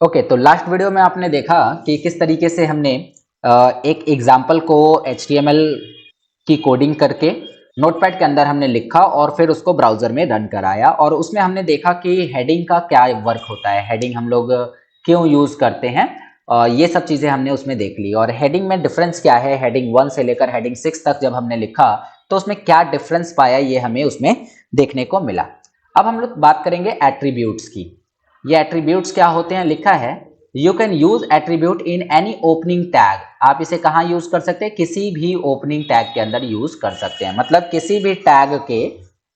Okay, तो last video में आपने देखा कि किस तरीके से हमने एक एग्जाम्पल को HTML की कोडिंग करके नोटपैड के अंदर हमने लिखा और फिर उसको ब्राउजर में रन कराया और उसमें हमने देखा कि हेडिंग का क्या वर्क होता है, हेडिंग हम लोग क्यों यूज करते हैं। ये सब चीजें हमने उसमें देख ली और हेडिंग में डिफरेंस क्या है, हेडिंग 1 से लेकर हेडिंग 6 तक जब हमने लिखा तो उसमें क्या डिफरेंस पाया ये हमें उसमें देखने को मिला। अब हम लोग बात करेंगे एट्रीब्यूट्स की। ये एट्रीब्यूट्स क्या होते हैं, लिखा है you can use attribute in any opening tag. आप इसे कहां यूज कर सकते हैं, किसी भी ओपनिंग टैग के अंदर यूज कर सकते हैं, मतलब किसी भी टैग के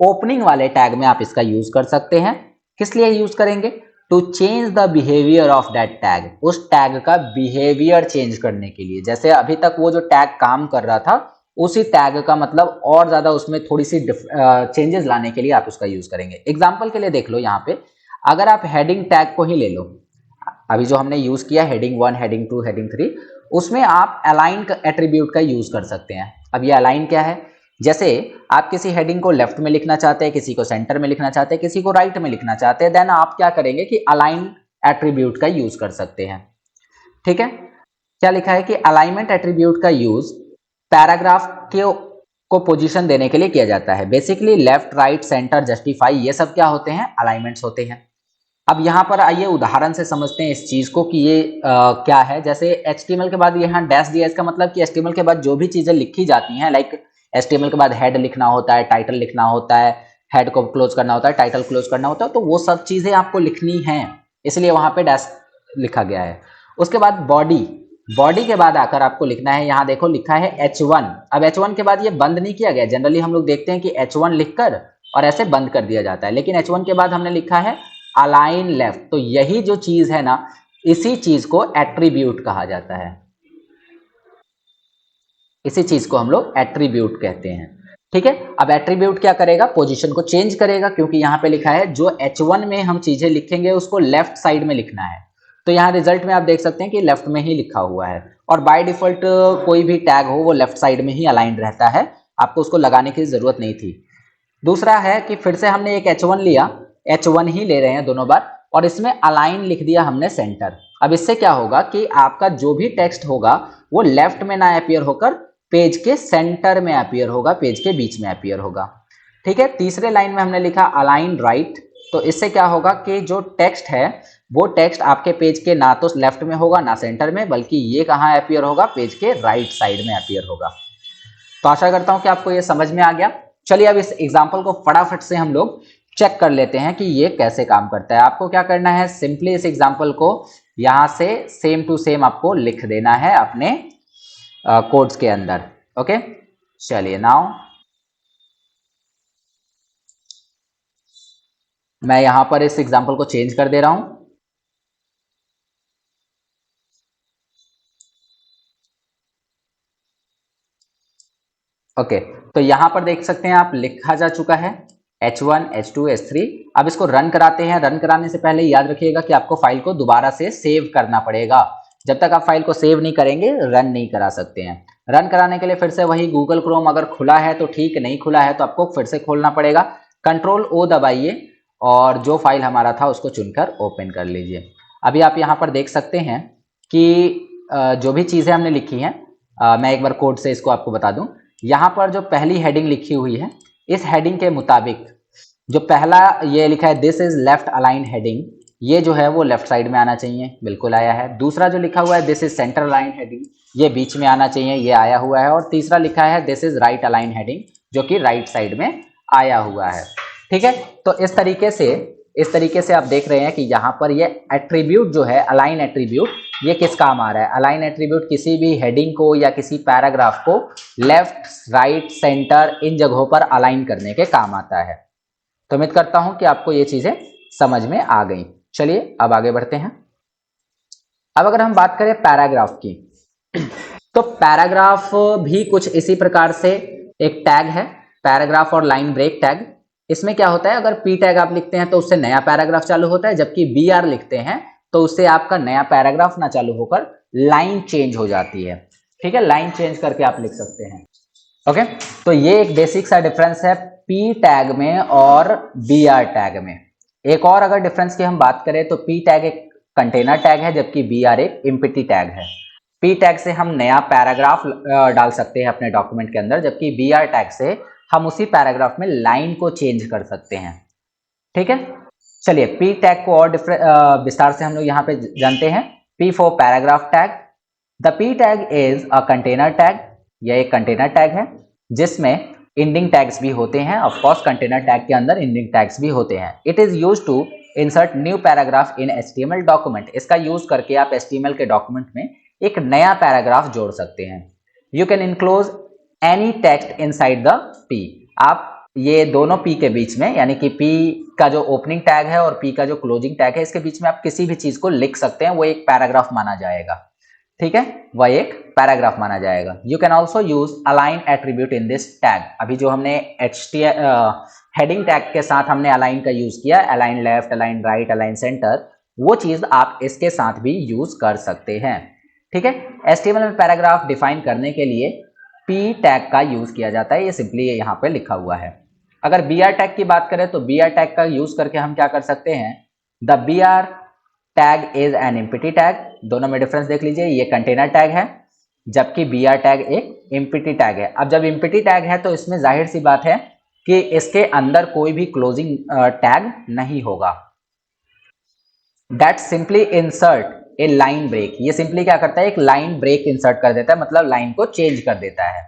ओपनिंग वाले टैग में आप इसका यूज कर सकते हैं। किस लिए यूज करेंगे, to change the behaviour of that tag, उस टैग का बिहेवियर चेंज करने के लिए। जैसे अभी तक वो जो टैग काम कर रहा था उसी टैग का मतलब और ज्यादा उसमें थोड़ी सी चेंजेस लाने के लिए आप उसका यूज करेंगे। एग्जाम्पल के लिए देख लो, यहाँ पे अगर आप हेडिंग टैग को ही ले लो, अभी जो हमने यूज किया हेडिंग 1, हेडिंग 2, हेडिंग 3, उसमें आप अलाइन एट्रीब्यूट का यूज कर सकते हैं। अब ये अलाइन क्या है, जैसे आप किसी हेडिंग को लेफ्ट में लिखना चाहते हैं, किसी को सेंटर में लिखना चाहते हैं, किसी को राइट में लिखना चाहते हैं, देन आप क्या करेंगे कि अलाइन एट्रीब्यूट का यूज कर सकते हैं। ठीक है, क्या लिखा है कि अलाइनमेंट एट्रीब्यूट का यूज पैराग्राफ को पोजीशन देने के लिए किया जाता है। Basically left, right, centre, justify, ये सब क्या होते हैं, अलाइनमेंट्स होते हैं। अब यहाँ पर आइए उदाहरण से समझते हैं इस चीज को कि ये क्या है। जैसे HTML के बाद यहाँ डैश दिया, इसका मतलब कि HTML के बाद जो भी चीजें लिखी जाती हैं, लाइक HTML के बाद हेड लिखना होता है, टाइटल लिखना होता है, हेड को क्लोज करना होता है, टाइटल क्लोज करना होता है, तो वो सब चीजें आपको लिखनी है, इसलिए वहां पे डैश लिखा गया है। उसके बाद बॉडी, बॉडी के बाद आकर आपको लिखना है, यहाँ देखो लिखा है H1। अब H1 के बाद ये बंद नहीं किया गया, जनरली हम लोग देखते हैं कि H1 लिखकर और ऐसे बंद कर दिया जाता है, लेकिन H1 के बाद हमने लिखा है अलाइन लेफ्ट। तो यही जो चीज है ना, इसी चीज को एट्रीब्यूट कहा जाता है, इसी चीज को हम लोग एट्रीब्यूट कहते हैं। ठीक है, अब एट्रीब्यूट क्या करेगा, पोजीशन को चेंज करेगा, क्योंकि यहां पे लिखा है जो H1 में हम चीजें लिखेंगे उसको लेफ्ट साइड में लिखना है। तो यहाँ रिजल्ट में आप देख सकते हैं कि लेफ्ट में ही लिखा हुआ है, और बाय डिफॉल्ट कोई भी टैग हो वो लेफ्ट साइड में ही अलाइन रहता है, आपको उसको लगाने की जरूरत नहीं थी। दूसरा है कि फिर से हमने एक H1 लिया, H1 ही ले रहे हैं दोनों बार, और इसमें अलाइन लिख दिया हमने सेंटर। अब इससे क्या होगा कि आपका जो भी टेक्स्ट होगा वो लेफ्ट में ना अपीयर होकर पेज के सेंटर में अपीयर होगा, पेज के बीच में अपीयर होगा। ठीक है, तीसरे लाइन में हमने लिखा अलाइन राइट। तो इससे क्या होगा कि जो टेक्स्ट है वो टेक्स्ट आपके पेज के ना तो लेफ्ट में होगा ना सेंटर में, बल्कि ये कहाँ अपीयर होगा, पेज के राइट साइड में अपीयर होगा। तो आशा करता हूं कि आपको ये समझ में आ गया। चलिए अब इस एग्जाम्पल को फटाफट से हम लोग चेक कर लेते हैं कि ये कैसे काम करता है। आपको क्या करना है, सिंपली इस एग्जाम्पल को यहां से सेम टू सेम आपको लिख देना है अपने कोड्स के अंदर। ओके, चलिए नाउ मैं यहां पर इस एग्जाम्पल को चेंज कर दे रहा हूं। ओके, तो यहां पर देख सकते हैं आप, लिखा जा चुका है H1, H2, H3। अब इसको रन कराते हैं। रन कराने से पहले याद रखिएगा कि आपको फाइल को दोबारा से सेव करना पड़ेगा। जब तक आप फाइल को सेव नहीं करेंगे रन नहीं करा सकते हैं। रन कराने के लिए फिर से वही गूगल क्रोम अगर खुला है तो ठीक, नहीं खुला है तो आपको फिर से खोलना पड़ेगा। Ctrl+O दबाइए और जो फाइल हमारा था उसको चुनकर ओपन कर लीजिए। अभी आप यहाँ पर देख सकते हैं कि जो भी चीजें हमने लिखी हैं, मैं एक बार कोड से इसको आपको बता दूं। यहाँ पर जो पहली हेडिंग लिखी हुई है, इस हेडिंग के मुताबिक जो पहला ये लिखा है this is left align heading, ये जो है वो लेफ्ट साइड में आना चाहिए, बिल्कुल आया है। दूसरा जो लिखा हुआ है this is centre align heading, ये बीच में आना चाहिए, ये आया हुआ है। और तीसरा लिखा है this is right align heading, जो कि राइट साइड में आया हुआ है। ठीक है, तो इस तरीके से आप देख रहे हैं कि यहाँ पर ये एट्रीब्यूट जो है अलाइन एट्रीब्यूट, ये किस काम आ रहा है। अलाइन एट्रीब्यूट किसी भी हेडिंग को या किसी पैराग्राफ को लेफ्ट, राइट, सेंटर, इन जगहों पर अलाइन करने के काम आता है। तो उम्मीद करता हूं कि आपको ये चीजें समझ में आ गई। चलिए अब आगे बढ़ते हैं। अब अगर हम बात करें पैराग्राफ की, तो पैराग्राफ भी कुछ इसी प्रकार से एक टैग है, पैराग्राफ और लाइन ब्रेक टैग। इसमें क्या होता है, अगर पी टैग आप लिखते हैं तो उससे नया पैराग्राफ चालू होता है, जबकि BR लिखते हैं तो उससे आपका नया पैराग्राफ ना चालू होकर लाइन चेंज हो जाती है। ठीक है, लाइन चेंज करके आप लिख सकते हैं। ओके, तो ये एक बेसिक सा डिफरेंस है पी टैग में और BR टैग में। एक और अगर डिफरेंस की हम बात करें तो पी टैग एक कंटेनर टैग है, जबकि बी आर एक एम्प्टी टैग है। पी टैग से हम नया पैराग्राफ डाल सकते हैं अपने डॉक्यूमेंट के अंदर, जबकि बी आर टैग से हम उसी पैराग्राफ में लाइन को चेंज कर सकते हैं। ठीक है, चलिए पी टैग को और विस्तार से हम लोग यहाँ पे जानते हैं। P for paragraph tag. The P tag is a container tag, यह एक कंटेनर टैग है जिसमें इंडिंग टैग्स भी होते हैं। ऑफ कोर्स कंटेनर टैग के अंदर इंडिंग टैग्स भी होते हैं। It is used to insert new paragraph in HTML document. इसका यूज करके आप एचटीएमएल के डॉक्यूमेंट में एक नया पैराग्राफ जोड़ सकते हैं। You can enclose any text inside the P. आप ये दोनों पी के बीच में, यानी कि पी का जो ओपनिंग टैग है और पी का जो क्लोजिंग टैग है, इसके बीच में आप किसी भी चीज को लिख सकते हैं, वो एक पैराग्राफ माना जाएगा। ठीक है, वह एक पैराग्राफ माना जाएगा। You can also use align attribute in this tag. अभी जो हमने हेडिंग टैग के साथ हमने अलाइन का यूज किया, align left, align right, align centre, वो चीज आप इसके साथ भी यूज कर सकते हैं। ठीक है, एचटीएमएल में पैराग्राफ डिफाइन करने के लिए पी टैग का यूज किया जाता है। ये सिंपली यहाँ पे लिखा हुआ है। अगर बी आर टैग की बात करें तो बी आर टैग का यूज करके हम क्या कर सकते हैं, the B R tag is an empty tag. दोनों में डिफरेंस देख लीजिए, ये कंटेनर टैग है जबकि बी आर टैग एक एम्प्टी टैग है। अब जब एम्प्टी टैग है तो इसमें जाहिर सी बात है कि इसके अंदर कोई भी क्लोजिंग टैग नहीं होगा। That simply insert a line break. ये सिंपली क्या करता है, एक लाइन ब्रेक इंसर्ट कर देता है, मतलब लाइन को चेंज कर देता है।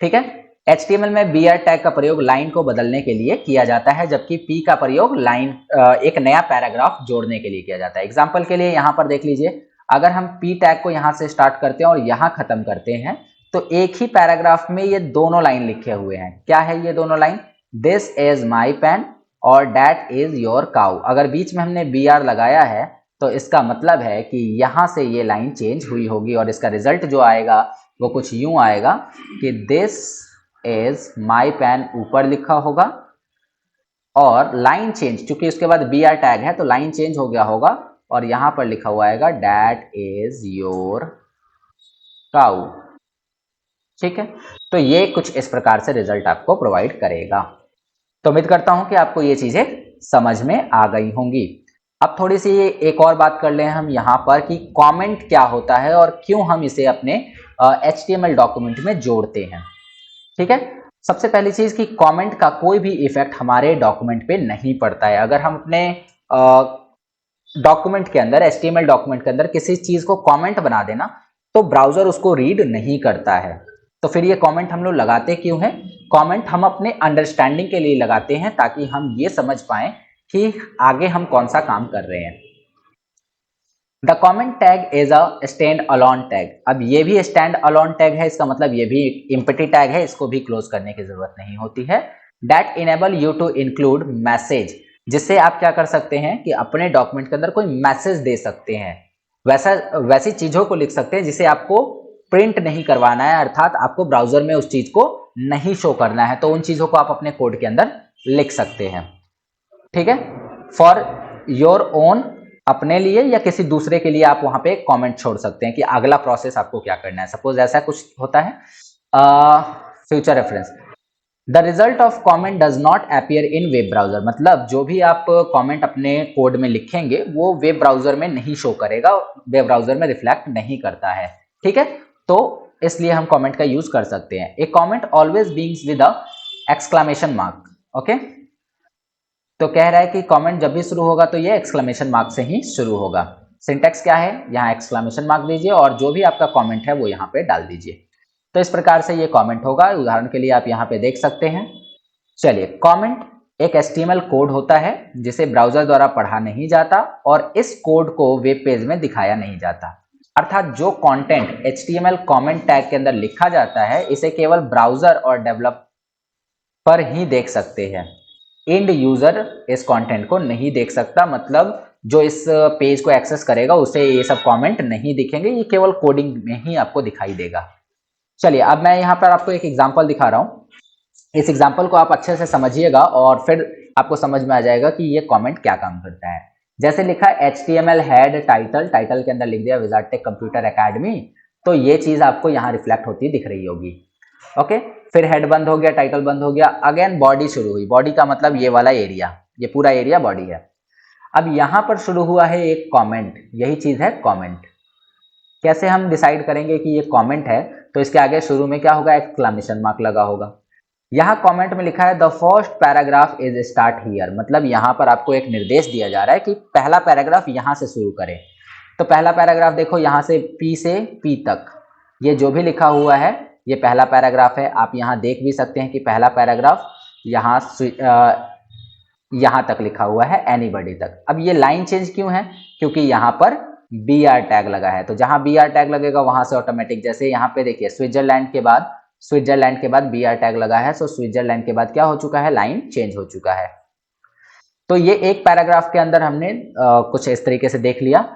ठीक है, HTML में बी आर टैग का प्रयोग लाइन को बदलने के लिए किया जाता है, जबकि P का प्रयोग लाइन एक नया पैराग्राफ जोड़ने के लिए किया जाता है। एग्जाम्पल के लिए यहाँ पर देख लीजिए, अगर हम P टैग को यहाँ से स्टार्ट करते हैं और यहाँ खत्म करते हैं तो एक ही पैराग्राफ में ये दोनों लाइन लिखे हुए हैं। क्या है ये दोनों line, this is my pen और दैट इज योर काउ। अगर बीच में हमने बी आर लगाया है तो इसका मतलब है कि यहाँ से ये लाइन चेंज हुई होगी और इसका रिजल्ट जो आएगा वो कुछ यूं आएगा कि दिस इज माई पेन ऊपर लिखा होगा और लाइन चेंज, चूंकि उसके बाद बी आर टैग है तो लाइन चेंज हो गया होगा और यहां पर लिखा हुआ आएगा दैट इज योर काउ। ठीक है, तो ये कुछ इस प्रकार से रिजल्ट आपको प्रोवाइड करेगा। तो उम्मीद करता हूं कि आपको ये चीजें समझ में आ गई होंगी। अब थोड़ी सी एक और बात कर लें हम यहाँ पर कि कमेंट क्या होता है और क्यों हम इसे अपने HTML डॉक्यूमेंट में जोड़ते हैं। ठीक है, सबसे पहली चीज कि कमेंट का कोई भी इफेक्ट हमारे डॉक्यूमेंट पे नहीं पड़ता है। अगर हम अपने डॉक्यूमेंट के अंदर, HTML डॉक्यूमेंट के अंदर किसी चीज को कमेंट बना देना तो ब्राउजर उसको रीड नहीं करता है। तो फिर ये कमेंट हम लोग लगाते क्यों हैं? कमेंट हम अपने अंडरस्टैंडिंग के लिए लगाते हैं ताकि हम ये समझ पाएं कि आगे हम कौन सा काम कर रहे हैं। The comment tag is a stand alone tag. अब ये भी स्टैंड अलोन टैग है, इसका मतलब ये भी एम्प्टी टैग है, इसको भी क्लोज करने की जरूरत नहीं होती है। That enable you to include message, जिससे आप क्या कर सकते हैं कि अपने डॉक्यूमेंट के अंदर कोई मैसेज दे सकते हैं, वैसी चीजों को लिख सकते हैं जिसे आपको प्रिंट नहीं करवाना है, अर्थात आपको ब्राउजर में उस चीज को नहीं शो करना है, तो उन चीजों को आप अपने कोड के अंदर लिख सकते हैं। ठीक है, फॉर योर ओन, अपने लिए या किसी दूसरे के लिए आप वहां पे कमेंट छोड़ सकते हैं कि अगला प्रोसेस आपको क्या करना है। सपोज ऐसा कुछ होता है, future reference, the result of comment does not appear in web browser. मतलब जो भी आप कमेंट अपने कोड में लिखेंगे वो वेब ब्राउजर में नहीं शो करेगा, वेब ब्राउजर में रिफ्लेक्ट नहीं करता है। ठीक है, तो इसलिए हम कमेंट का यूज कर सकते हैं। A comment always begins with a exclamation mark. Okay, तो कह रहा है कि कमेंट जब भी शुरू होगा तो ये एक्सक्लेमेशन मार्क से ही शुरू होगा। सिंटेक्स क्या है, यहाँ एक्सक्लेमेशन मार्क दीजिए और जो भी आपका कमेंट है वो यहाँ पे डाल दीजिए। तो इस प्रकार से ये कमेंट होगा। उदाहरण के लिए आप यहाँ पे देख सकते हैं। चलिए, कमेंट एक HTML कोड होता है जिसे ब्राउजर द्वारा पढ़ा नहीं जाता और इस कोड को वेब पेज में दिखाया नहीं जाता। अर्थात जो कंटेंट HTML कमेंट टैग के अंदर लिखा जाता है इसे केवल ब्राउजर और डेवलपर ही देख सकते हैं। एंड यूजर इस कंटेंट को नहीं देख सकता, मतलब जो इस पेज को एक्सेस करेगा उसे ये सब कमेंट नहीं दिखेंगे, ये केवल कोडिंग में ही आपको दिखाई देगा। चलिए, अब मैं यहाँ पर आपको एक एग्जांपल दिखा रहा हूँ। इस एग्जांपल को आप अच्छे से समझिएगा और फिर आपको समझ में आ जाएगा कि ये कमेंट क्या काम करता है। जैसे लिखा HTML हेड टाइटल, टाइटल के अंदर लिख दिया विजार्ड टेक कंप्यूटर एकेडमी, तो ये चीज आपको यहाँ रिफ्लेक्ट होती दिख रही होगी। ओके, फिर हेड बंद हो गया, टाइटल बंद हो गया, अगेन बॉडी शुरू हुई। बॉडी का मतलब ये वाला एरिया, ये पूरा एरिया बॉडी है। अब यहां पर शुरू हुआ है एक कमेंट, यही चीज है कमेंट। कैसे हम डिसाइड करेंगे कि ये कमेंट है? तो इसके आगे शुरू में क्या होगा, एक्सक्लेमेशन मार्क लगा होगा। यहाँ कमेंट में लिखा है the first paragraph is start here, मतलब यहाँ पर आपको एक निर्देश दिया जा रहा है कि पहला पैराग्राफ यहाँ से शुरू करें। तो पहला पैराग्राफ देखो, यहाँ से पी तक ये जो भी लिखा हुआ है ये पहला पैराग्राफ है। आप यहाँ देख भी सकते हैं कि पहला पैराग्राफ यहाँ तक लिखा हुआ है एनीबॉडी तक। अब ये लाइन चेंज क्यों है? क्योंकि यहाँ पर बी आर टैग लगा है, तो जहां बी आर टैग लगेगा वहां से ऑटोमेटिक, जैसे यहाँ पे देखिए स्विट्जरलैंड के बाद बी आर टैग लगा है, सो स्विट्जरलैंड के बाद क्या हो चुका है, लाइन चेंज हो चुका है। तो ये एक पैराग्राफ के अंदर हमने कुछ इस तरीके से देख लिया।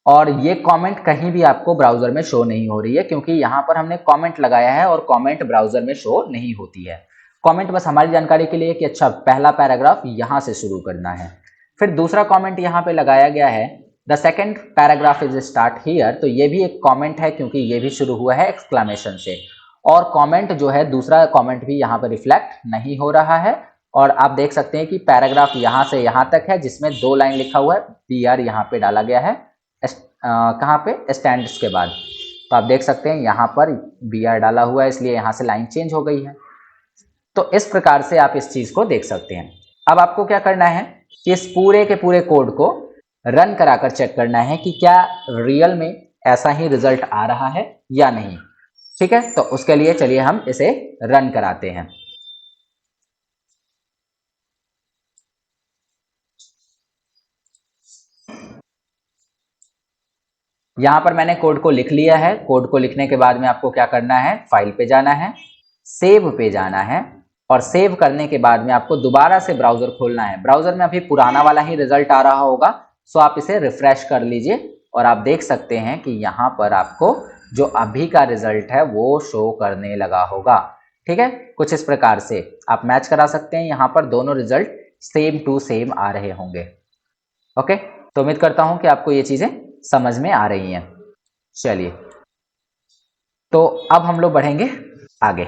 और ये कमेंट कहीं भी आपको ब्राउजर में शो नहीं हो रही है, क्योंकि यहाँ पर हमने कमेंट लगाया है और कमेंट ब्राउजर में शो नहीं होती है। कमेंट बस हमारी जानकारी के लिए कि अच्छा पहला पैराग्राफ यहाँ से शुरू करना है। फिर दूसरा कमेंट यहाँ पे लगाया गया है the second paragraph is start here, तो ये भी एक कमेंट है क्योंकि ये भी शुरू हुआ है एक्सक्लेमेशन से। और कमेंट जो है, दूसरा कमेंट भी यहाँ पर रिफ्लेक्ट नहीं हो रहा है। और आप देख सकते हैं कि पैराग्राफ यहाँ से यहाँ तक है जिसमें 2 लाइन लिखा हुआ है, बी आर यहाँ पे डाला गया है कहाँ पे, स्टैंड्स के बाद। तो आप देख सकते हैं यहाँ पर बी आर डाला हुआ है, इसलिए यहाँ से लाइन चेंज हो गई है। तो इस प्रकार से आप इस चीज को देख सकते हैं। अब आपको क्या करना है कि इस पूरे के पूरे कोड को रन कराकर चेक करना है कि क्या रियल में ऐसा ही रिजल्ट आ रहा है या नहीं। ठीक है, तो उसके लिए चलिए हम इसे रन कराते हैं। यहां पर मैंने कोड को लिख लिया है। कोड को लिखने के बाद में आपको क्या करना है, फाइल पे जाना है, सेव पे जाना है, और सेव करने के बाद में आपको दोबारा से ब्राउजर खोलना है। ब्राउजर में अभी पुराना वाला ही रिजल्ट आ रहा होगा, सो आप इसे रिफ्रेश कर लीजिए और आप देख सकते हैं कि यहाँ पर आपको जो अभी का रिजल्ट है वो शो करने लगा होगा। ठीक है, कुछ इस प्रकार से आप मैच करा सकते हैं, यहाँ पर दोनों रिजल्ट सेम टू सेम आ रहे होंगे। ओके, तो उम्मीद करता हूं कि आपको ये चीजें समझ में आ रही हैं। चलिए, तो अब हम लोग बढ़ेंगे आगे।